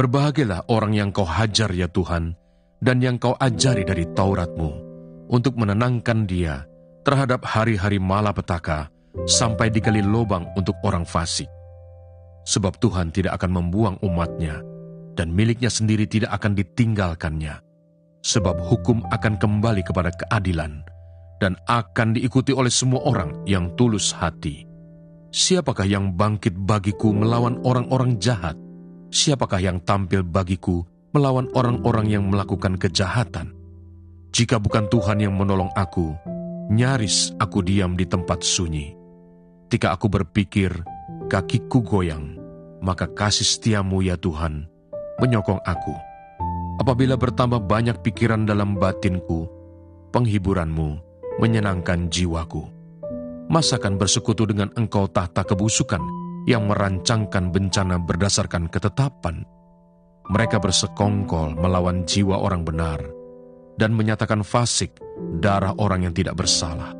Berbahagialah orang yang kau hajar ya Tuhan, dan yang kau ajari dari Taurat-Mu, untuk menenangkan dia terhadap hari-hari malapetaka, sampai digali lubang untuk orang fasik. Sebab Tuhan tidak akan membuang umat-Nya, dan miliknya sendiri tidak akan ditinggalkannya. Sebab hukum akan kembali kepada keadilan, dan akan diikuti oleh semua orang yang tulus hati. Siapakah yang bangkit bagiku melawan orang-orang jahat? Siapakah yang tampil bagiku melawan orang-orang yang melakukan kejahatan? Jika bukan Tuhan yang menolong aku, nyaris aku diam di tempat sunyi. Ketika aku berpikir, kakiku goyang, maka kasih setiamu ya Tuhan menyokong aku. Apabila bertambah banyak pikiran dalam batinku, penghiburanmu menyenangkan jiwaku. Masakan bersekutu dengan engkau tahta kebusukan yang merancangkan bencana berdasarkan ketetapan? Mereka bersekongkol melawan jiwa orang benar dan menyatakan fasik darah orang yang tidak bersalah.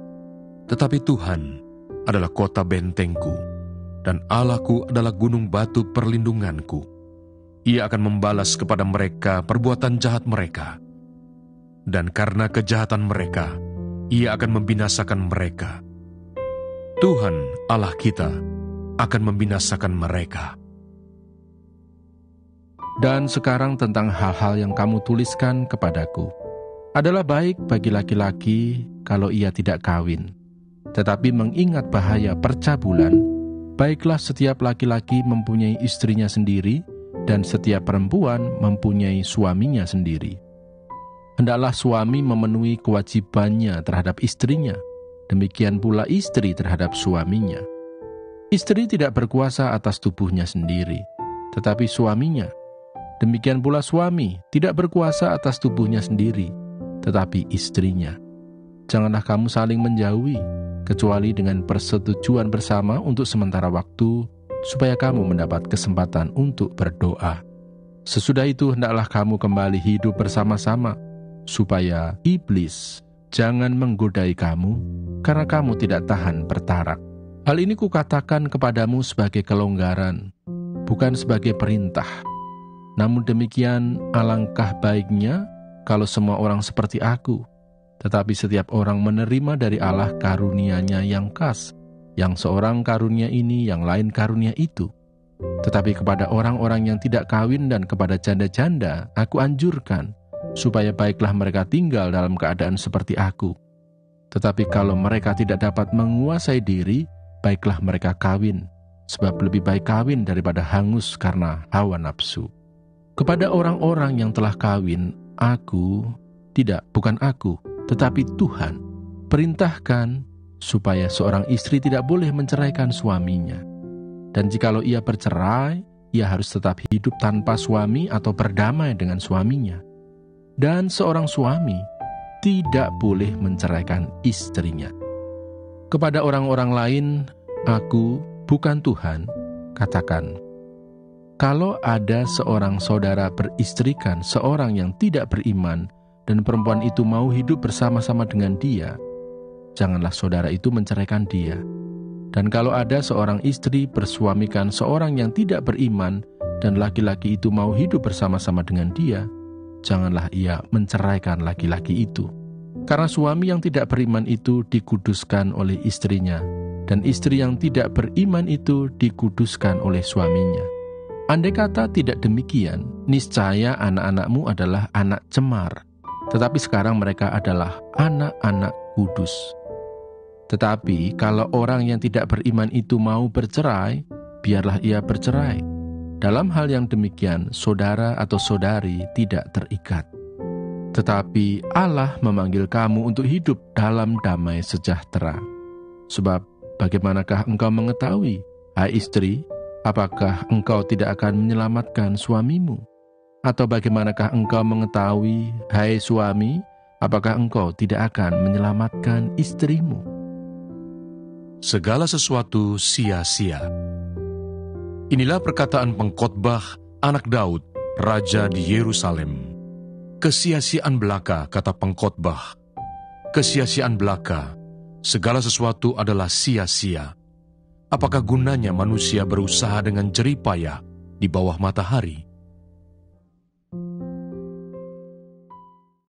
Tetapi Tuhan adalah kota bentengku, dan Allahku adalah gunung batu perlindunganku. Ia akan membalas kepada mereka perbuatan jahat mereka, dan karena kejahatan mereka, Ia akan membinasakan mereka. Tuhan Allah kita akan membinasakan mereka. Dan sekarang tentang hal-hal yang kamu tuliskan kepadaku. Adalah baik bagi laki-laki kalau ia tidak kawin, tetapi mengingat bahaya percabulan, baiklah setiap laki-laki mempunyai istrinya sendiri, dan setiap perempuan mempunyai suaminya sendiri. Hendaklah suami memenuhi kewajibannya terhadap istrinya, demikian pula istri terhadap suaminya. Istri tidak berkuasa atas tubuhnya sendiri, tetapi suaminya. Demikian pula suami tidak berkuasa atas tubuhnya sendiri, tetapi istrinya. Janganlah kamu saling menjauhi, kecuali dengan persetujuan bersama untuk sementara waktu, supaya kamu mendapat kesempatan untuk berdoa. Sesudah itu hendaklah kamu kembali hidup bersama-sama, supaya iblis jangan menggodai kamu, karena kamu tidak tahan bertarak. Hal ini kukatakan kepadamu sebagai kelonggaran, bukan sebagai perintah. Namun demikian, alangkah baiknya kalau semua orang seperti aku, tetapi setiap orang menerima dari Allah karunia-Nya yang khas, yang seorang karunia ini, yang lain karunia itu. Tetapi kepada orang-orang yang tidak kawin dan kepada janda-janda, aku anjurkan, supaya baiklah mereka tinggal dalam keadaan seperti aku. Tetapi kalau mereka tidak dapat menguasai diri, baiklah mereka kawin, sebab lebih baik kawin daripada hangus karena hawa nafsu. Kepada orang-orang yang telah kawin, bukan aku, tetapi Tuhan, perintahkan supaya seorang istri tidak boleh menceraikan suaminya. Dan jikalau ia bercerai, ia harus tetap hidup tanpa suami atau berdamai dengan suaminya. Dan seorang suami tidak boleh menceraikan istrinya. Kepada orang-orang lain, aku, bukan Tuhan, katakan, kalau ada seorang saudara beristrikan seorang yang tidak beriman, dan perempuan itu mau hidup bersama-sama dengan dia, janganlah saudara itu menceraikan dia. Dan kalau ada seorang istri bersuamikan seorang yang tidak beriman, dan laki-laki itu mau hidup bersama-sama dengan dia, janganlah ia menceraikan laki-laki itu. Karena suami yang tidak beriman itu dikuduskan oleh istrinya, dan istri yang tidak beriman itu dikuduskan oleh suaminya. Andai kata tidak demikian, niscaya anak-anakmu adalah anak cemar, tetapi sekarang mereka adalah anak-anak kudus. Tetapi kalau orang yang tidak beriman itu mau bercerai, biarlah ia bercerai. Dalam hal yang demikian, saudara atau saudari tidak terikat. Tetapi Allah memanggil kamu untuk hidup dalam damai sejahtera. Sebab bagaimanakah engkau mengetahui, hai istri, apakah engkau tidak akan menyelamatkan suamimu? Atau bagaimanakah engkau mengetahui, hai suami, apakah engkau tidak akan menyelamatkan istrimu? Segala sesuatu sia-sia. Inilah perkataan pengkhotbah anak Daud, raja di Yerusalem. Kesia-siaan belaka, kata pengkhotbah. Kesia-siaan belaka, segala sesuatu adalah sia-sia. Apakah gunanya manusia berusaha dengan jerih payah di bawah matahari?